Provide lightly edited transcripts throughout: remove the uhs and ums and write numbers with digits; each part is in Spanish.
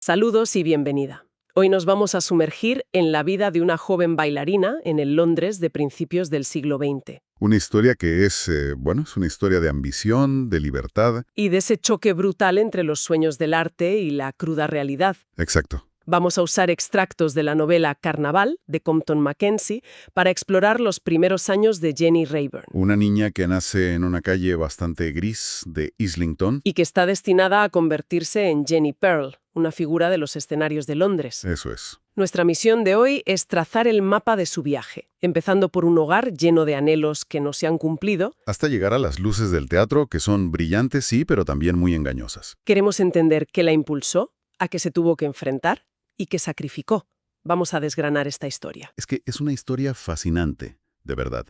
Saludos y bienvenida. Hoy nos vamos a sumergir en la vida de una joven bailarina en el Londres de principios del siglo XX. Una historia que es una historia de ambición, de libertad. Y de ese choque brutal entre los sueños del arte y la cruda realidad. Exacto. Vamos a usar extractos de la novela Carnaval, de Compton Mackenzie, para explorar los primeros años de Jenny Rayburn. Una niña que nace en una calle bastante gris de Islington. Y que está destinada a convertirse en Jenny Pearl, una figura de los escenarios de Londres. Eso es. Nuestra misión de hoy es trazar el mapa de su viaje, empezando por un hogar lleno de anhelos que no se han cumplido. Hasta llegar a las luces del teatro, que son brillantes, sí, pero también muy engañosas. Queremos entender qué la impulsó, a qué se tuvo que enfrentar y qué sacrificó. Vamos a desgranar esta historia. Es que es una historia fascinante, de verdad.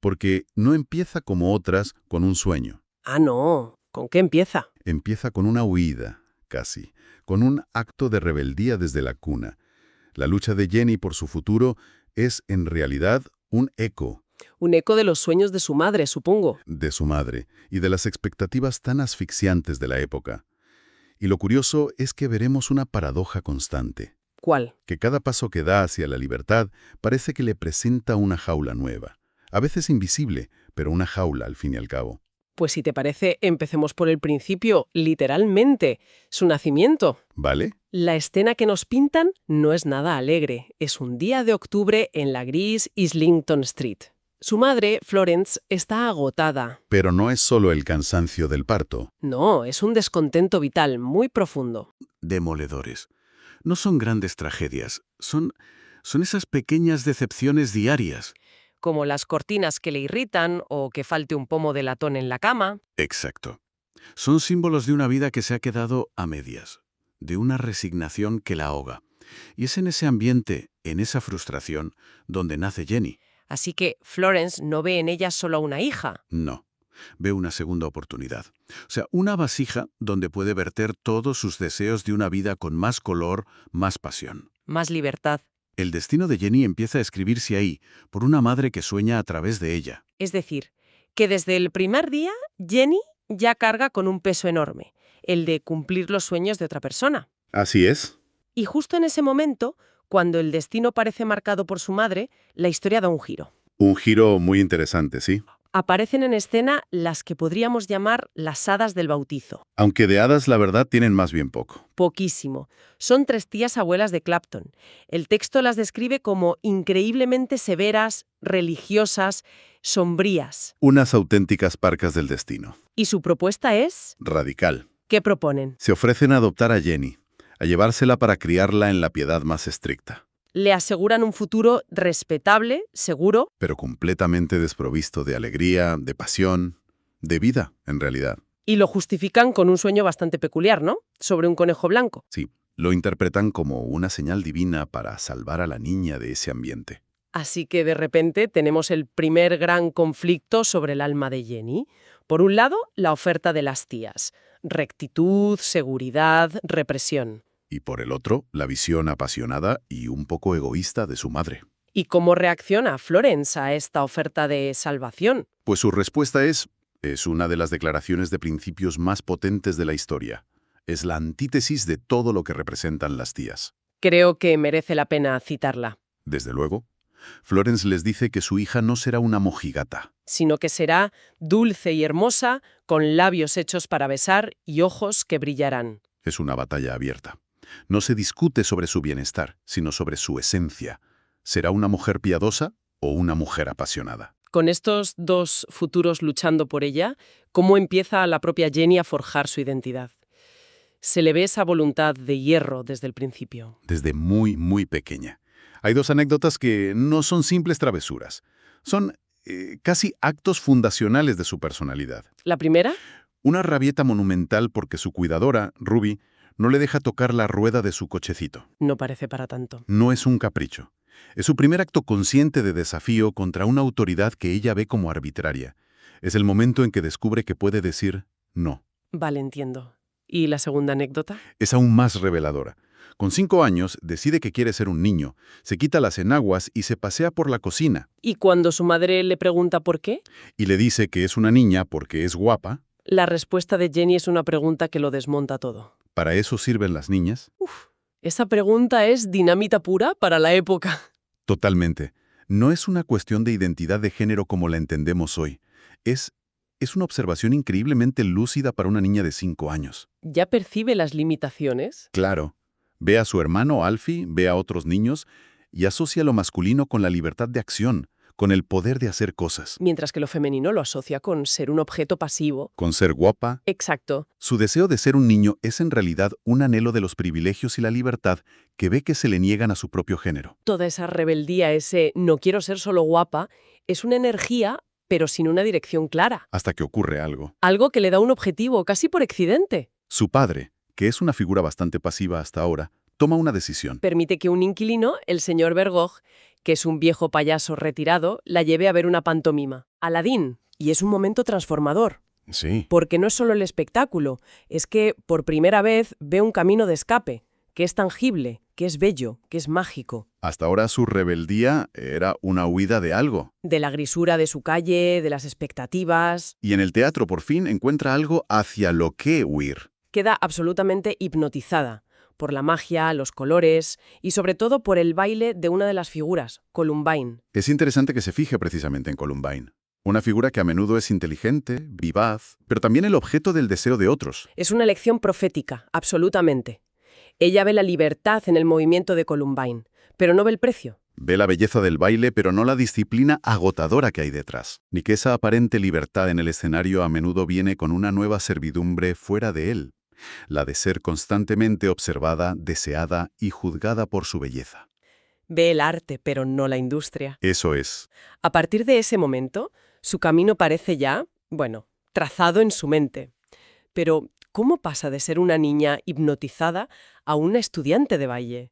Porque no empieza como otras con un sueño. Ah, no. ¿Con qué empieza? Empieza con una huida, casi. Con un acto de rebeldía desde la cuna. La lucha de Jenny por su futuro es, en realidad, un eco. Un eco de los sueños de su madre, supongo. De su madre y de las expectativas tan asfixiantes de la época. Y lo curioso es que veremos una paradoja constante. ¿Cuál? Que cada paso que da hacia la libertad parece que le presenta una jaula nueva. A veces invisible, pero una jaula al fin y al cabo. Pues si te parece, empecemos por el principio, literalmente, su nacimiento. ¿Vale? La escena que nos pintan no es nada alegre. Es un día de octubre en la gris Islington Street. Su madre, Florence, está agotada. Pero no es solo el cansancio del parto. No, es un descontento vital muy profundo. Demoledores. No son grandes tragedias, son esas pequeñas decepciones diarias. Como las cortinas que le irritan o que falte un pomo de latón en la cama. Exacto. Son símbolos de una vida que se ha quedado a medias, de una resignación que la ahoga. Y es en ese ambiente, en esa frustración, donde nace Jenny. Así que Florence no ve en ella solo a una hija. No, ve una segunda oportunidad. O sea, una vasija donde puede verter todos sus deseos de una vida con más color, más pasión. Más libertad. El destino de Jenny empieza a escribirse ahí, por una madre que sueña a través de ella. Es decir, que desde el primer día, Jenny ya carga con un peso enorme, el de cumplir los sueños de otra persona. Así es. Y justo en ese momento, cuando el destino parece marcado por su madre, la historia da un giro. Un giro muy interesante, sí. Aparecen en escena las que podríamos llamar las hadas del bautizo. Aunque de hadas, la verdad, tienen más bien poco. Poquísimo. Son 3 tías abuelas de Clapton. El texto las describe como increíblemente severas, religiosas, sombrías. Unas auténticas parcas del destino. Y su propuesta es... Radical. ¿Qué proponen? Se ofrecen a adoptar a Jenny, a llevársela para criarla en la piedad más estricta. Le aseguran un futuro respetable, seguro. Pero completamente desprovisto de alegría, de pasión, de vida, en realidad. Y lo justifican con un sueño bastante peculiar, ¿no? Sobre un conejo blanco. Sí, lo interpretan como una señal divina para salvar a la niña de ese ambiente. Así que de repente tenemos el primer gran conflicto sobre el alma de Jenny. Por un lado, la oferta de las tías. Rectitud, seguridad, represión. Y por el otro, la visión apasionada y un poco egoísta de su madre. ¿Y cómo reacciona Florence a esta oferta de salvación? Pues su respuesta es una de las declaraciones de principios más potentes de la historia. Es la antítesis de todo lo que representan las tías. Creo que merece la pena citarla. Desde luego, Florence les dice que su hija no será una mojigata, Sino que será dulce y hermosa, con labios hechos para besar y ojos que brillarán. es una batalla abierta. No se discute sobre su bienestar, sino sobre su esencia. ¿Será una mujer piadosa o una mujer apasionada? Con estos dos futuros luchando por ella, ¿cómo empieza la propia Jenny a forjar su identidad? Se le ve esa voluntad de hierro desde el principio. Desde muy, muy pequeña. Hay 2 anécdotas que no son simples travesuras. Son casi actos fundacionales de su personalidad. ¿La primera? Una rabieta monumental porque su cuidadora, Ruby, no le deja tocar la rueda de su cochecito. No parece para tanto. No es un capricho. Es su primer acto consciente de desafío contra una autoridad que ella ve como arbitraria. Es el momento en que descubre que puede decir no. Vale, entiendo. ¿Y la segunda anécdota? Es aún más reveladora. Con 5 años, decide que quiere ser un niño, se quita las enaguas y se pasea por la cocina. ¿Y cuando su madre le pregunta por qué? Y le dice que es una niña porque es guapa. La respuesta de Jenny es una pregunta que lo desmonta todo. ¿Para eso sirven las niñas? Esa pregunta es dinamita pura para la época. Totalmente. No es una cuestión de identidad de género como la entendemos hoy. Es una observación increíblemente lúcida para una niña de 5 años. ¿Ya percibe las limitaciones? Claro. Ve a su hermano Alfie, ve a otros niños y asocia lo masculino con la libertad de acción, con el poder de hacer cosas. Mientras que lo femenino lo asocia con ser un objeto pasivo. Con ser guapa. Exacto. Su deseo de ser un niño es en realidad un anhelo de los privilegios y la libertad que ve que se le niegan a su propio género. Toda esa rebeldía, ese no quiero ser solo guapa, es una energía, pero sin una dirección clara. Hasta que ocurre algo. Algo que le da un objetivo casi por accidente. Su padre, que es una figura bastante pasiva hasta ahora, toma una decisión. Permite que un inquilino, el señor Bergoch, que es un viejo payaso retirado, la lleve a ver una pantomima. Aladín. Y es un momento transformador. Sí. Porque no es solo el espectáculo, es que por primera vez ve un camino de escape, que es tangible, que es bello, que es mágico. Hasta ahora su rebeldía era una huida de algo. De la grisura de su calle, de las expectativas. Y en el teatro por fin encuentra algo hacia lo que huir. Queda absolutamente hipnotizada por la magia, los colores y sobre todo por el baile de una de las figuras, Columbine. Es interesante que se fije precisamente en Columbine. Una figura que a menudo es inteligente, vivaz, pero también el objeto del deseo de otros. Es una lección profética, absolutamente. Ella ve la libertad en el movimiento de Columbine, pero no ve el precio. Ve la belleza del baile, pero no la disciplina agotadora que hay detrás. Ni que esa aparente libertad en el escenario a menudo viene con una nueva servidumbre fuera de él. La de ser constantemente observada, deseada y juzgada por su belleza. Ve el arte, pero no la industria. Eso es. A partir de ese momento, su camino parece ya, trazado en su mente. Pero, ¿cómo pasa de ser una niña hipnotizada a una estudiante de baile?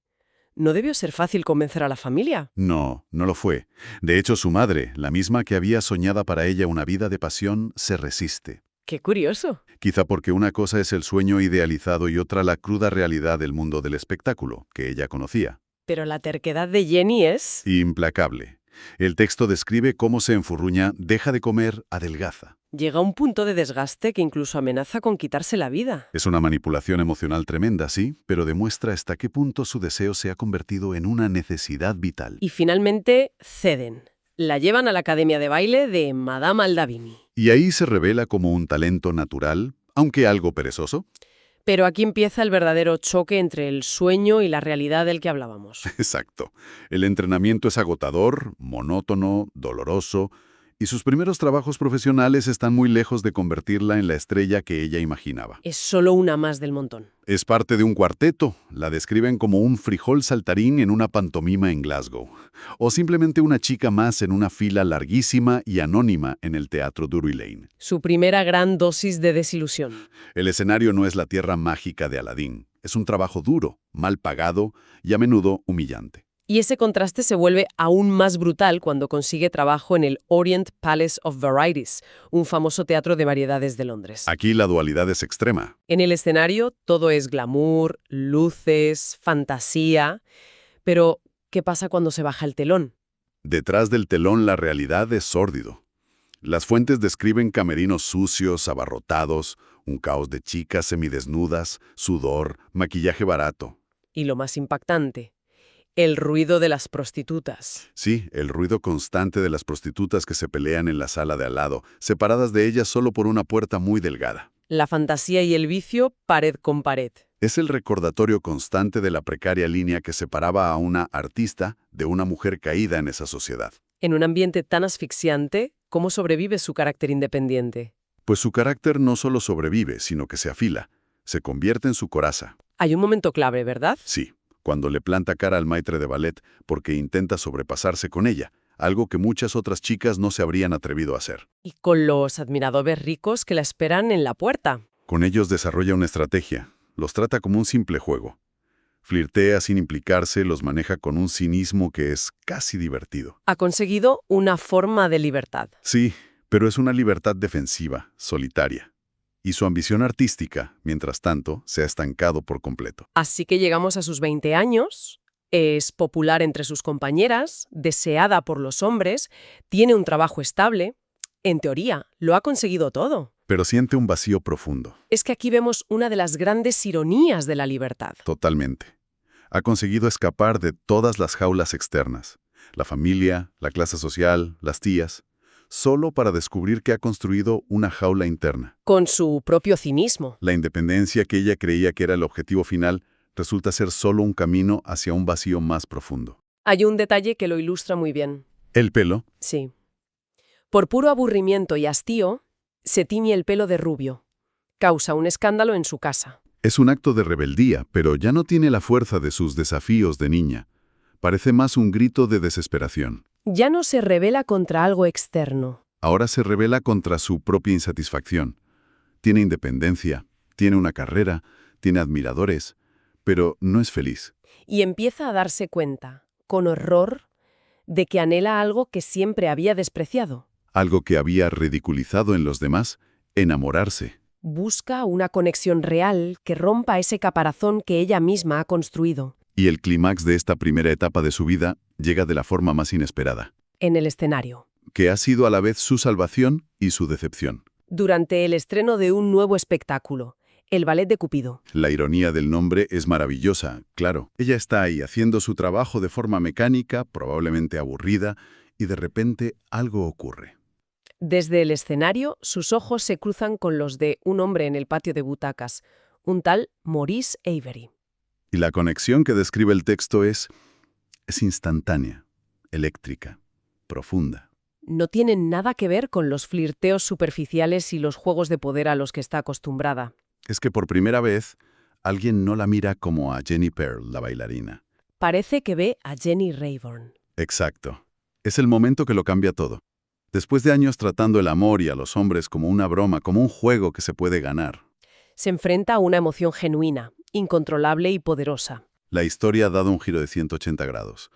¿No debió ser fácil convencer a la familia? No, no lo fue. De hecho, su madre, la misma que había soñado para ella una vida de pasión, se resiste. ¡Qué curioso! Quizá porque una cosa es el sueño idealizado y otra la cruda realidad del mundo del espectáculo, que ella conocía. Pero la terquedad de Jenny es... Implacable. El texto describe cómo se enfurruña, deja de comer, adelgaza. Llega a un punto de desgaste que incluso amenaza con quitarse la vida. Es una manipulación emocional tremenda, sí, pero demuestra hasta qué punto su deseo se ha convertido en una necesidad vital. Y finalmente ceden. La llevan a la academia de baile de Madame Aldavini. Y ahí se revela como un talento natural, aunque algo perezoso. Pero aquí empieza el verdadero choque entre el sueño y la realidad del que hablábamos. Exacto. El entrenamiento es agotador, monótono, doloroso, y sus primeros trabajos profesionales están muy lejos de convertirla en la estrella que ella imaginaba. Es solo una más del montón. Es parte de un cuarteto. La describen como un frijol saltarín en una pantomima en Glasgow. O simplemente una chica más en una fila larguísima y anónima en el Teatro Drury Lane. Su primera gran dosis de desilusión. El escenario no es la tierra mágica de Aladín. Es un trabajo duro, mal pagado y a menudo humillante. Y ese contraste se vuelve aún más brutal cuando consigue trabajo en el Orient Palace of Varieties, un famoso teatro de variedades de Londres. Aquí la dualidad es extrema. En el escenario todo es glamour, luces, fantasía. Pero, ¿qué pasa cuando se baja el telón? Detrás del telón la realidad es sórdido. Las fuentes describen camerinos sucios, abarrotados, un caos de chicas semidesnudas, sudor, maquillaje barato. Y lo más impactante, el ruido de las prostitutas. Sí, el ruido constante de las prostitutas que se pelean en la sala de al lado, separadas de ellas solo por una puerta muy delgada. La fantasía y el vicio pared con pared. Es el recordatorio constante de la precaria línea que separaba a una artista de una mujer caída en esa sociedad. En un ambiente tan asfixiante, ¿cómo sobrevive su carácter independiente? Pues su carácter no solo sobrevive, sino que se afila, se convierte en su coraza. Hay un momento clave, ¿verdad? Sí, cuando le planta cara al maitre de ballet porque intenta sobrepasarse con ella, algo que muchas otras chicas no se habrían atrevido a hacer. Y con los admiradores ricos que la esperan en la puerta. Con ellos desarrolla una estrategia, los trata como un simple juego. Flirtea sin implicarse, los maneja con un cinismo que es casi divertido. Ha conseguido una forma de libertad. Sí, pero es una libertad defensiva, solitaria. Y su ambición artística, mientras tanto, se ha estancado por completo. Así que llegamos a sus 20 años, es popular entre sus compañeras, deseada por los hombres, tiene un trabajo estable. En teoría, lo ha conseguido todo. pero siente un vacío profundo. Es que aquí vemos una de las grandes ironías de la libertad. Totalmente. Ha conseguido escapar de todas las jaulas externas, la familia, la clase social, las tías, solo para descubrir que ha construido una jaula interna. Con su propio cinismo. La independencia que ella creía que era el objetivo final resulta ser solo un camino hacia un vacío más profundo. Hay un detalle que lo ilustra muy bien. El pelo. Sí. Por puro aburrimiento y hastío, se tiñe el pelo de rubio. Causa un escándalo en su casa. Es un acto de rebeldía, pero ya no tiene la fuerza de sus desafíos de niña. Parece más un grito de desesperación. Ya no se rebela contra algo externo. Ahora se rebela contra su propia insatisfacción. Tiene independencia, tiene una carrera, tiene admiradores, pero no es feliz. Y empieza a darse cuenta, con horror, de que anhela algo que siempre había despreciado. Algo que había ridiculizado en los demás, enamorarse. Busca una conexión real que rompa ese caparazón que ella misma ha construido. Y el clímax de esta primera etapa de su vida llega de la forma más inesperada, En el escenario. que ha sido a la vez su salvación y su decepción. Durante el estreno de un nuevo espectáculo, el Ballet de Cupido. La ironía del nombre es maravillosa, claro. Ella está ahí haciendo su trabajo de forma mecánica, probablemente aburrida, y de repente algo ocurre. Desde el escenario, sus ojos se cruzan con los de un hombre en el patio de butacas, un tal Maurice Avery. Y la conexión que describe el texto es instantánea, eléctrica, profunda. No tienen nada que ver con los flirteos superficiales y los juegos de poder a los que está acostumbrada. Es que por primera vez, alguien no la mira como a Jenny Pearl, la bailarina. Parece que ve a Jenny Rayburn. Exacto. Es el momento que lo cambia todo. Después de años tratando el amor y a los hombres como una broma, como un juego que se puede ganar, Se enfrenta a una emoción genuina, incontrolable y poderosa. la historia ha dado un giro de 180 grados.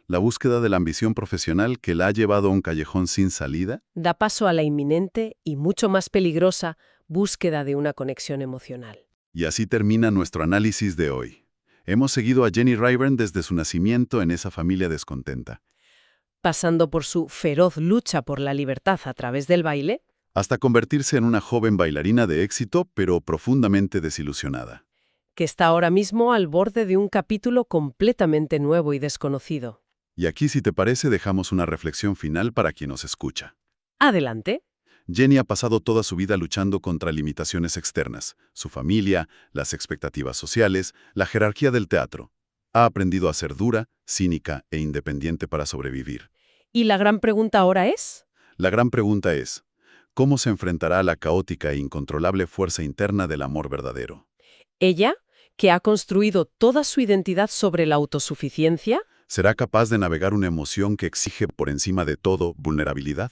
La búsqueda de la ambición profesional que la ha llevado a un callejón sin salida, Da paso a la inminente y mucho más peligrosa búsqueda de una conexión emocional. y así termina nuestro análisis de hoy. Hemos seguido a Jenny Rayburn desde su nacimiento en esa familia descontenta, Pasando por su feroz lucha por la libertad a través del baile, hasta convertirse en una joven bailarina de éxito, pero profundamente desilusionada. que está ahora mismo al borde de un capítulo completamente nuevo y desconocido. Y aquí, si te parece, dejamos una reflexión final para quien nos escucha. Adelante. Jenny ha pasado toda su vida luchando contra limitaciones externas, su familia, las expectativas sociales, la jerarquía del teatro. Ha aprendido a ser dura, cínica e independiente para sobrevivir. Y la gran pregunta ahora es, La gran pregunta es, ¿cómo se enfrentará a la caótica e incontrolable fuerza interna del amor verdadero? ella, que ha construido toda su identidad sobre la autosuficiencia, ¿Será capaz de navegar una emoción que exige por encima de todo vulnerabilidad?